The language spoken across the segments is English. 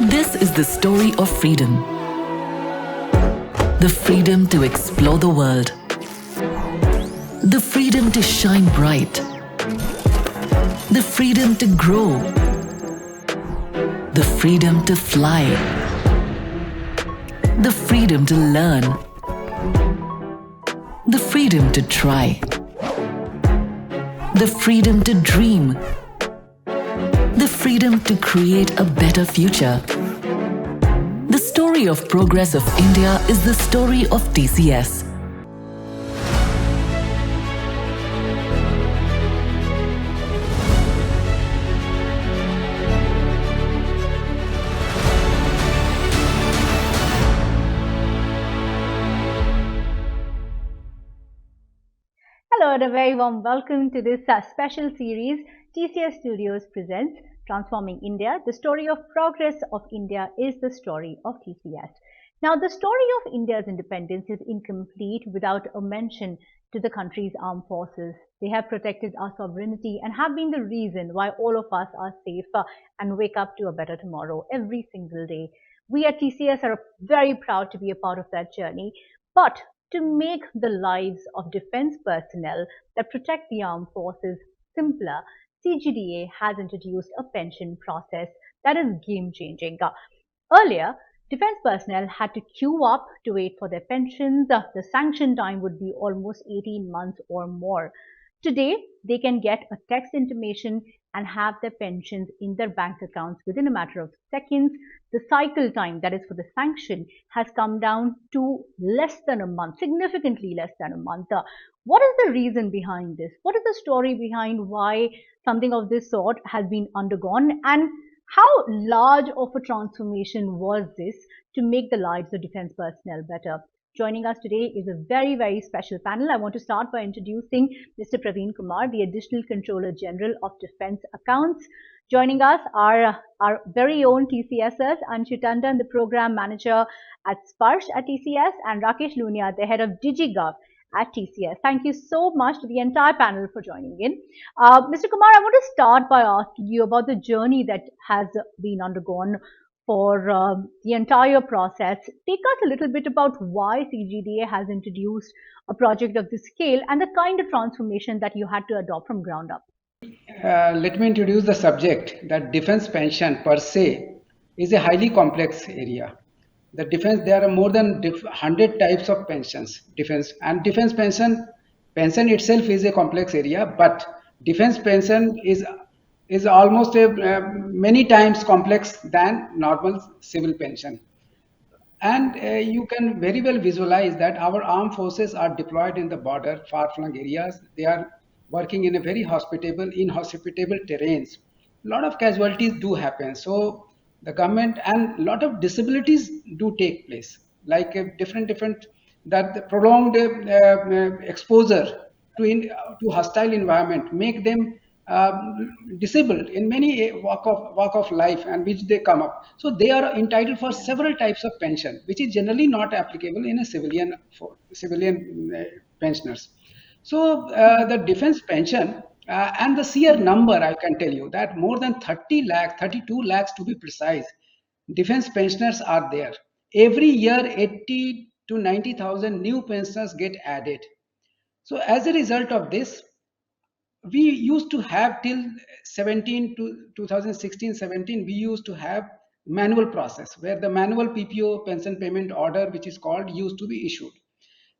This is the story of freedom. The freedom to explore the world. The freedom to shine bright. The freedom to grow. The freedom to fly. The freedom to learn. The freedom to try. The freedom to dream. The freedom to create a better future. The story of progress of India is the story of TCS. Hello and a very warm welcome to this special series TCS Studios presents Transforming India. The story of progress of India is the story of TCS. Now, the story of India's independence is incomplete without a mention to the country's armed forces. They have protected our sovereignty and have been the reason why all of us are safe and wake up to a better tomorrow every single day. We at TCS are very proud to be a part of that journey. But to make the lives of defense personnel that protect the armed forces simpler, CGDA has introduced a pension process that is game-changing. Earlier, defense personnel had to queue up to wait for their pensions. The sanction time would be almost 18 months or more. Today, they can get a text intimation and have their pensions in their bank accounts within a matter of seconds. The cycle time, that is for the sanction, has come down to less than a month, significantly less than a month. What is the reason behind this? What is the story behind why something of this sort has been undergone? And how large of a transformation was this to make the lives of defense personnel better? Joining us today is a very, very special panel. I want to start by introducing Mr. Praveen Kumar, the Additional Controller General of Defense Accounts. Joining us are our very own TCSers, Anshu Tandon, the Program Manager at SPARSH at TCS, and Rakesh Lunia, the Head of DigiGov at TCS. Thank you so much to the entire panel for joining in. Mr. Kumar, I want to start by asking you about the journey that has been undergone for the entire process. Take us a little bit about why CGDA has introduced a project of this scale and the kind of transformation that you had to adopt from ground up. Let me introduce the subject that defense pension per se is a highly complex area. The defense, there are more than 100 types of pensions. Defense pension itself is a complex area, but defense pension is almost many times complex than normal civil pension. And you can very well visualize that our armed forces are deployed in the border, far-flung areas. They are working in a very inhospitable terrains. A lot of casualties do happen. So the government and a lot of disabilities do take place, like that the prolonged exposure to hostile environment make them disabled in many walk of life and which they come up. So they are entitled for several types of pension, which is generally not applicable in a civilian pensioners. So the defense pension and the sheer number, I can tell you that more than 30 lakh, 32 lakhs to be precise, defense pensioners are there. Every year, 80 to 90,000 new pensioners get added. So as a result of this, we used to have till 2016-17, we used to have manual process where the manual PPO pension payment order, which is called, used to be issued.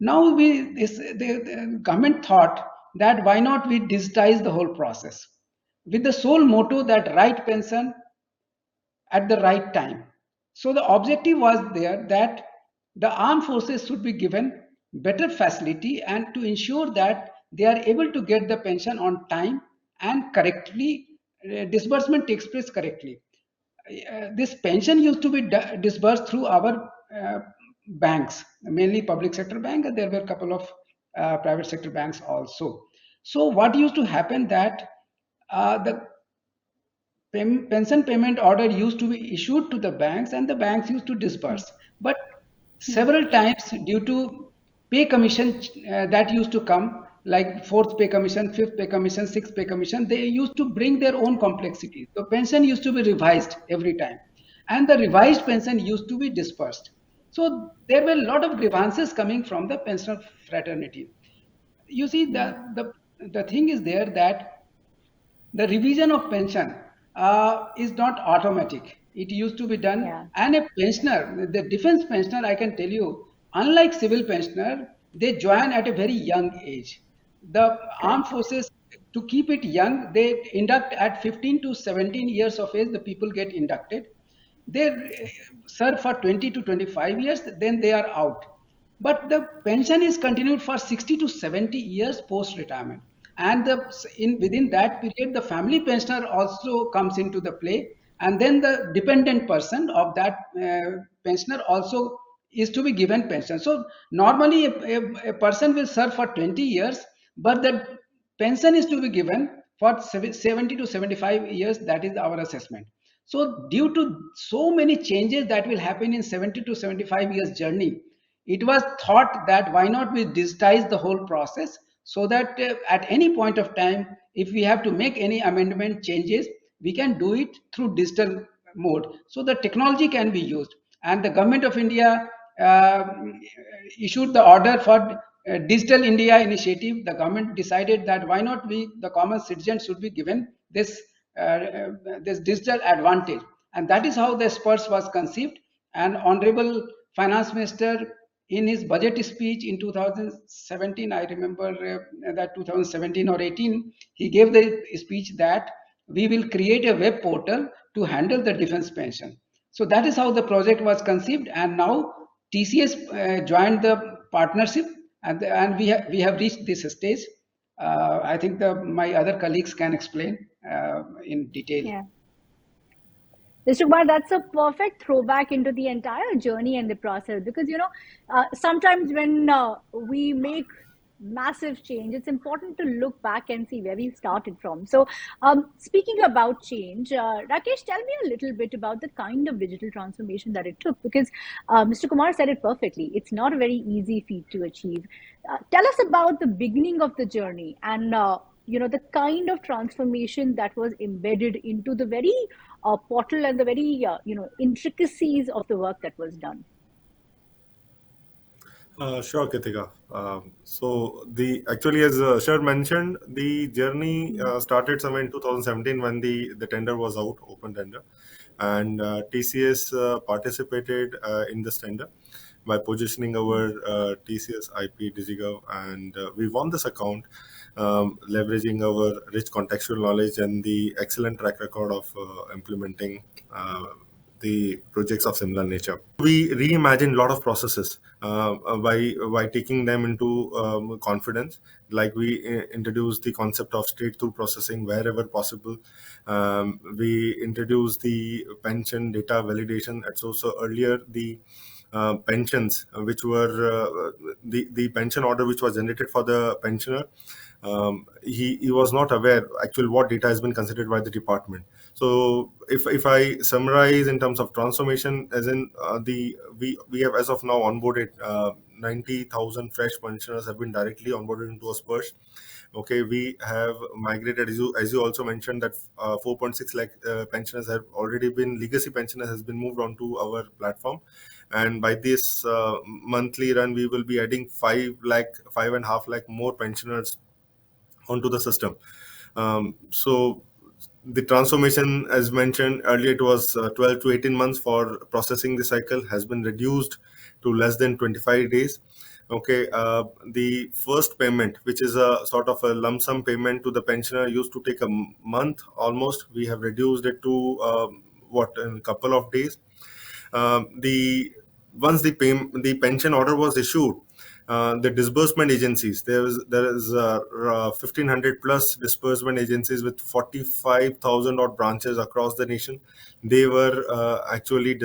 Now the government thought that why not we digitize the whole process with the sole motto that right pension at the right time. So the objective was there that the armed forces should be given better facility and to ensure that they are able to get the pension on time and correctly, disbursement takes place correctly. This pension used to be disbursed through our banks, mainly public sector bank, and there were a couple of private sector banks also. So what used to happen that the pension payment order used to be issued to the banks and the banks used to disburse. But several times due to pay commission that used to come, like fourth pay commission, fifth pay commission, sixth pay commission, they used to bring their own complexity. The pension used to be revised every time. and the revised pension used to be dispersed. So there were a lot of grievances coming from the pensioner fraternity. You see, the thing is there that the revision of pension is not automatic. It used to be done, Yeah. and a pensioner, the defense pensioner, I can tell you, unlike civil pensioner, they join at a very young age. The armed Correct. forces, to keep it young, they induct at 15 to 17 years of age. The people get inducted. They serve for 20 to 25 years, then they are out. But the pension is continued for 60 to 70 years post retirement, and within that period the family pensioner also comes into the play, and then the dependent person of that pensioner also is to be given pension. So normally a person will serve for 20 years, but the pension is to be given for 70 to 75 years. That is our assessment. So due to so many changes that will happen in 70 to 75 years journey, it was thought that why not we digitize the whole process, so that at any point of time, if we have to make any amendment changes, we can do it through digital mode. So the technology can be used. And the government of India uh, issued the order for Digital India initiative. The government decided that why not we, the common citizens, should be given this digital advantage, and that is how the SPARSH was conceived. And Honorable Finance Minister, in his budget speech in 2017, I remember that 2017 or 18, he gave the speech that we will create a web portal to handle the defense pension. So that is how the project was conceived, and now TCS joined the partnership, and we have reached this stage. I think my other colleagues can explain in detail. Yeah. Mr. Kumar, that's a perfect throwback into the entire journey and the process, because sometimes when we make massive change, it's important to look back and see where we started from. So, speaking about change, Rakesh, tell me a little bit about the kind of digital transformation that it took, because Mr. Kumar said it perfectly. It's not a very easy feat to achieve. Tell us about the beginning of the journey and the kind of transformation that was embedded into the very portal and the very intricacies of the work that was done. Sure, Kritika. So the actually, as Shar mentioned, the journey started somewhere in 2017 when the tender was out, open tender, and TCS participated in this tender by positioning our TCS IP DigiGov, and we won this account, leveraging our rich contextual knowledge and the excellent track record of implementing the projects of similar nature. We reimagined a lot of processes by taking them into confidence. Like we introduced the concept of straight-through processing wherever possible. We introduced the pension data validation. And so earlier the pensions, which were the pension order which was generated for the pensioner, he was not aware actually what data has been considered by the department. So if I summarize in terms of transformation, as in we have as of now onboarded 90,000 fresh pensioners have been directly onboarded into a SPARSH. Okay, we have migrated, as you also mentioned, that 4.6 lakh pensioners have already been, legacy pensioners has been moved onto our platform. And by this monthly run, we will be adding 5.5 lakh more pensioners onto the system. So the transformation, as mentioned earlier, it was 12 to 18 months for processing the cycle, has been reduced to less than 25 days. Okay, the first payment, which is a sort of a lump sum payment to the pensioner, used to take a month almost. We have reduced it to in a couple of days. Once the pension order was issued, the disbursement agencies, there is 1,500 plus disbursement agencies with 45,000 odd branches across the nation. They were actually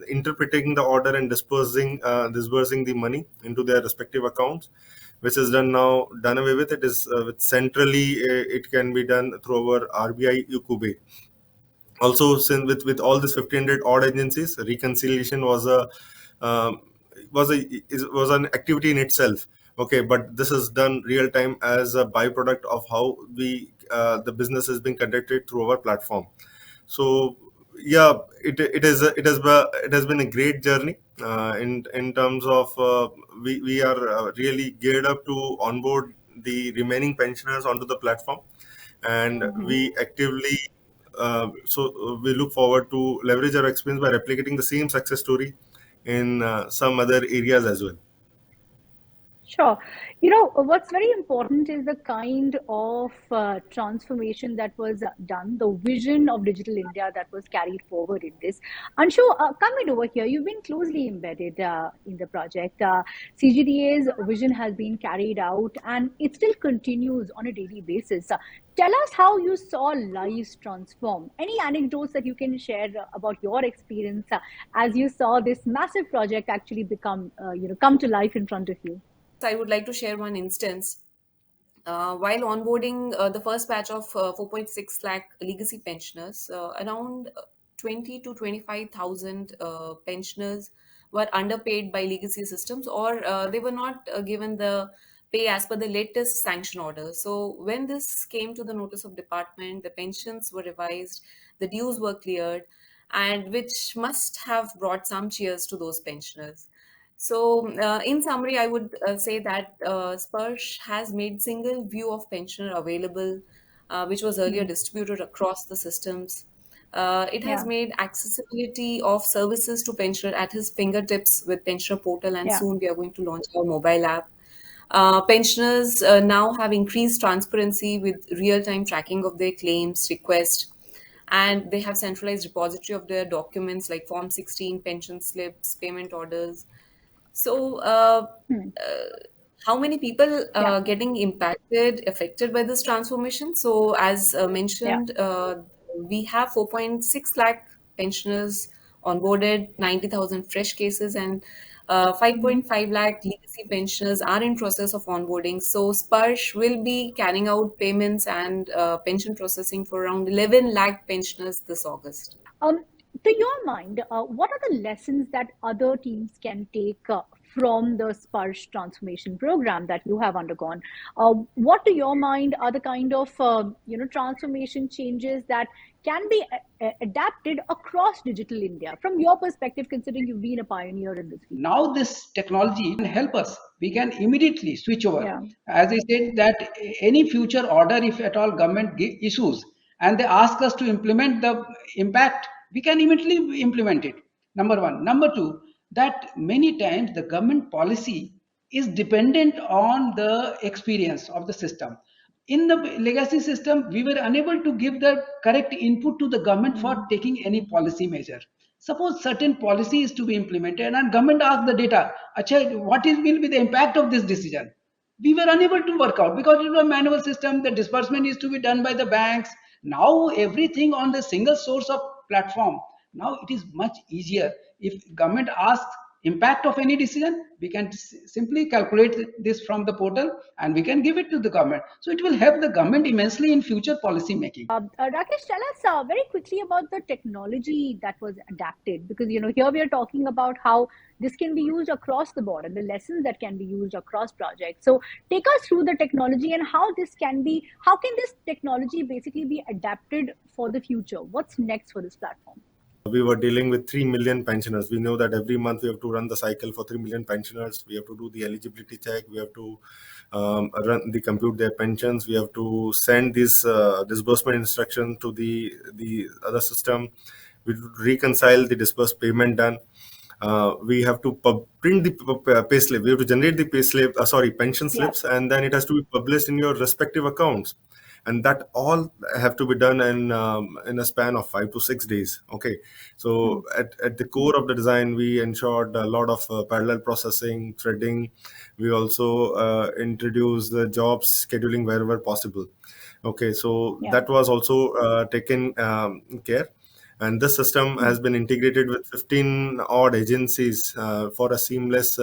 interpreting the order and disbursing the money into their respective accounts, which is done away with. It is centrally it can be done through our RBI Ukube. Also, since with all these 1,500 odd agencies, reconciliation was an activity in itself. Okay, but this is done real time as a byproduct of how the business is being conducted through our platform. So yeah, it has been a great journey in terms of we are really geared up to onboard the remaining pensioners onto the platform, and we actively we look forward to leverage our experience by replicating the same success story in some other areas as well. Sure. What's very important is the kind of transformation that was done, the vision of Digital India that was carried forward in this. Anshu, come in over here. You've been closely embedded in the project. CGDA's vision has been carried out and it still continues on a daily basis. Tell us how you saw lives transform. Any anecdotes that you can share about your experience as you saw this massive project actually come to life in front of you? I would like to share one instance. While onboarding the first batch of 4.6 lakh legacy pensioners, around 20 to 25,000 pensioners were underpaid by legacy systems, or they were not given the pay as per the latest sanction order. So when this came to the notice of department, the pensions were revised, the dues were cleared, and which must have brought some cheers to those pensioners. So, in summary, I would say that SPARSH has made single view of pensioner available, which was earlier Hmm. distributed across the systems. It has Yeah, made accessibility of services to pensioner at his fingertips with pensioner portal, and yeah. soon we are going to launch our mobile app. Pensioners now have increased transparency with real-time tracking of their claims, requests, and they have centralized repository of their documents like Form 16, pension slips, payment orders. So, Hmm. how many people Yeah, getting impacted, affected by this transformation? So, as yeah. mentioned, we have 4.6 lakh pensioners onboarded, 90,000 fresh cases, and Hmm. 5.5 lakh legacy pensioners are in process of onboarding. So, Sparsh will be carrying out payments and pension processing for around 11 lakh pensioners this August. Um, to your mind, what are the lessons that other teams can take from the Sparsh transformation program that you have undergone? What, to your mind, are the kind of transformation changes that can be adapted across digital India? From your perspective, considering you've been a pioneer in this field. Now this technology can help us. We can immediately switch over. Yeah. As I said, that any future order, if at all government issues, and they ask us to implement the impact, we can immediately implement it. Number one. Number two, that many times the government policy is dependent on the experience of the system. In the legacy system, we were unable to give the correct input to the government for Mm. taking any policy measure. Suppose certain policy is to be implemented and government asks the data, Acha, what is will be the impact of this decision? We were unable to work out because it was a manual system. The disbursement is to be done by the banks. Now everything on the single source of platform. Now it is much easier. If government asks impact of any decision, we can simply calculate this from the portal and we can give it to the government. So it will help the government immensely in future policy making. Rakesh, tell us very quickly about the technology that was adapted, because here we are talking about how this can be used across the board and the lessons that can be used across projects. So take us through the technology and how can this technology basically be adapted for the future? What's next for this platform? We were dealing with 3 million pensioners. We know that every month we have to run the cycle for 3 million pensioners. We have to do the eligibility check. We have to compute their pensions. We have to send this disbursement instruction to the other system. We reconcile the disbursed payment done. We have to print the pay slip. We have to generate the pay slip, pension Yeah. slips, and then it has to be published in your respective accounts. And that all have to be done in a span of 5 to 6 days. Okay, Hmm. so at the core of the design, we ensured a lot of parallel processing, threading. We also introduced the jobs scheduling wherever possible. Okay, so Yeah. that was also taken care, and this system Hmm. has been integrated with 15 odd agencies for a seamless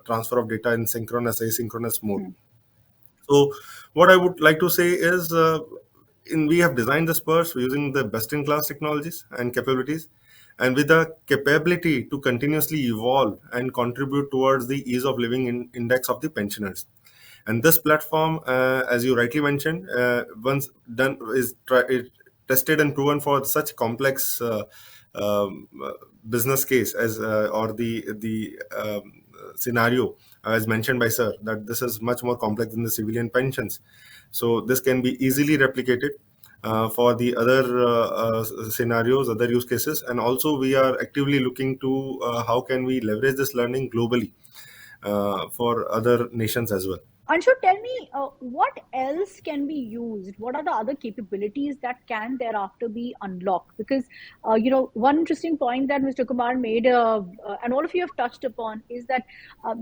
transfer of data in synchronous asynchronous mode. Hmm. So what I would like to say is we have designed the Spurs using the best in class technologies and capabilities, and with the capability to continuously evolve and contribute towards the ease of living index of the pensioners. And this platform, as you rightly mentioned, once done, it tested and proven for such complex business case as or the scenario as mentioned by sir, that this is much more complex than the civilian pensions. So this can be easily replicated for the other scenarios, other use cases, and also we are actively looking to how can we leverage this learning globally for other nations as well. Anshu, tell me, what else can be used? What are the other capabilities that can thereafter be unlocked? Because, one interesting point that Mr. Kumar made, and all of you have touched upon, is that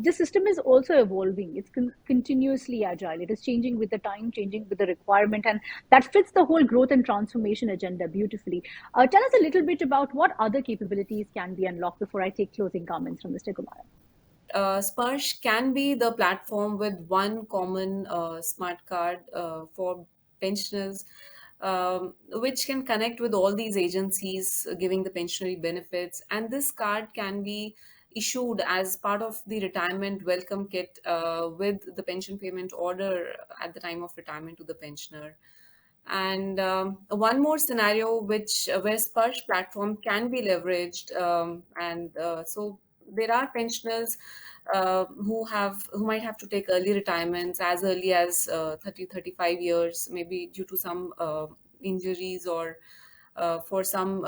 the system is also evolving. It's continuously agile. It is changing with the time, changing with the requirement, and that fits the whole growth and transformation agenda beautifully. Tell us a little bit about what other capabilities can be unlocked before I take closing comments from Mr. Kumar. SPARSH can be the platform with one common smart card for pensioners, which can connect with all these agencies giving the pensionary benefits. And this card can be issued as part of the retirement welcome kit with the pension payment order at the time of retirement to the pensioner. And one more scenario which where SPARSH platform can be leveraged, and so there are pensioners who might have to take early retirements as early as 35 years, maybe due to some injuries or for some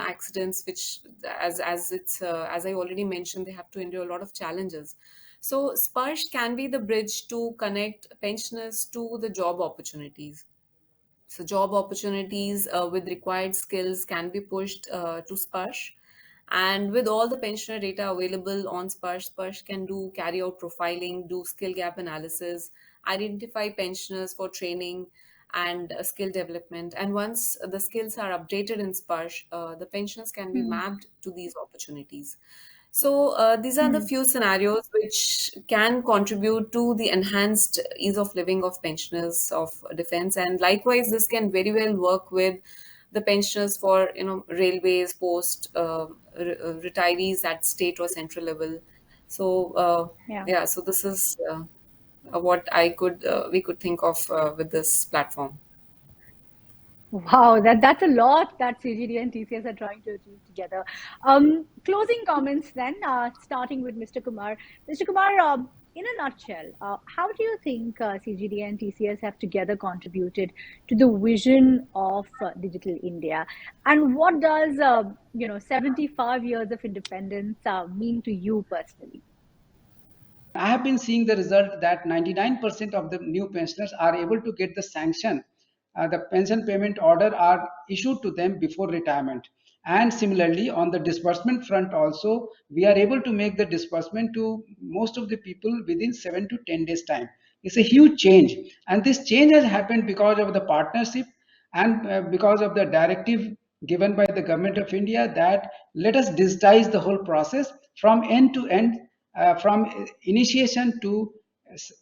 accidents, which as I already mentioned, they have to endure a lot of challenges. So SPARSH can be the bridge to connect pensioners to the job opportunities. So job opportunities with required skills can be pushed to SPARSH. And with all the pensioner data available on SPARSH, SPARSH can carry out profiling, do skill gap analysis, identify pensioners for training and skill development. And once the skills are updated in SPARSH, the pensions can be mapped to these opportunities. So these are the few scenarios which can contribute to the enhanced ease of living of pensioners of defense. And likewise, this can very well work with the pensioners for railways, post retirees at state or central level. So yeah, so this is what we could think of with this platform. Wow, that's a lot that CGD and TCS are trying to achieve together. Closing comments then, starting with Mr. Kumar. Mr. Kumar, in a nutshell, how do you think CGD and TCS have together contributed to the vision of Digital India? And what does 75 years of independence mean to you personally? I have been seeing the result that 99% of the new pensioners are able to get the sanction. The pension payment order are issued to them before retirement. And similarly, on the disbursement front also, we are able to make the disbursement to most of the people within 7 to 10 days time. It's a huge change. And this change has happened because of the partnership and because of the directive given by the government of India that let us digitize the whole process from end to end, from initiation to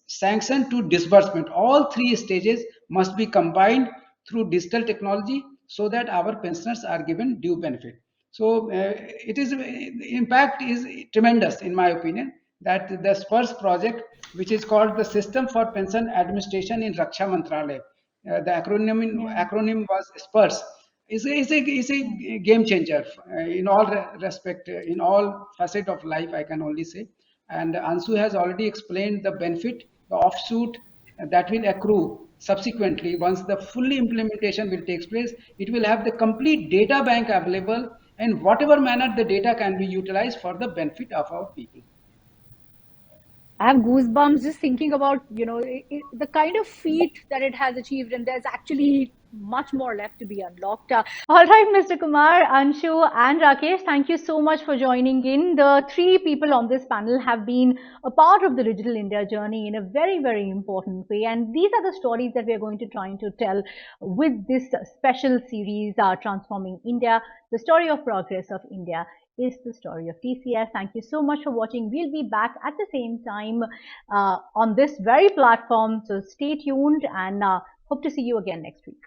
sanction to disbursement. All three stages must be combined through digital technology so that our pensioners are given due benefit. So it is impact is tremendous in my opinion, that the SPARSH project, which is called the System for Pension Administration in Raksha Mantralaya, the acronym was SPARSH, is a game changer in all respect, in all facet of life, I can only say. And Ansu has already explained the benefit, the offshoot that will accrue subsequently once the fully implementation will take place. It will have the complete data bank available, and whatever manner the data can be utilized for the benefit of our people. I have goosebumps just thinking about, the kind of feat that it has achieved, and there's actually much more left to be unlocked. All right, Mr. Kumar, Anshu, and Rakesh, thank you so much for joining in. The three people on this panel have been a part of the Digital India journey in a very, very important way. And these are the stories that we are going to try to tell with this special series, Transforming India, the story of progress of India is the story of TCS. Thank you so much for watching. We'll be back at the same time on this very platform. So stay tuned and hope to see you again next week.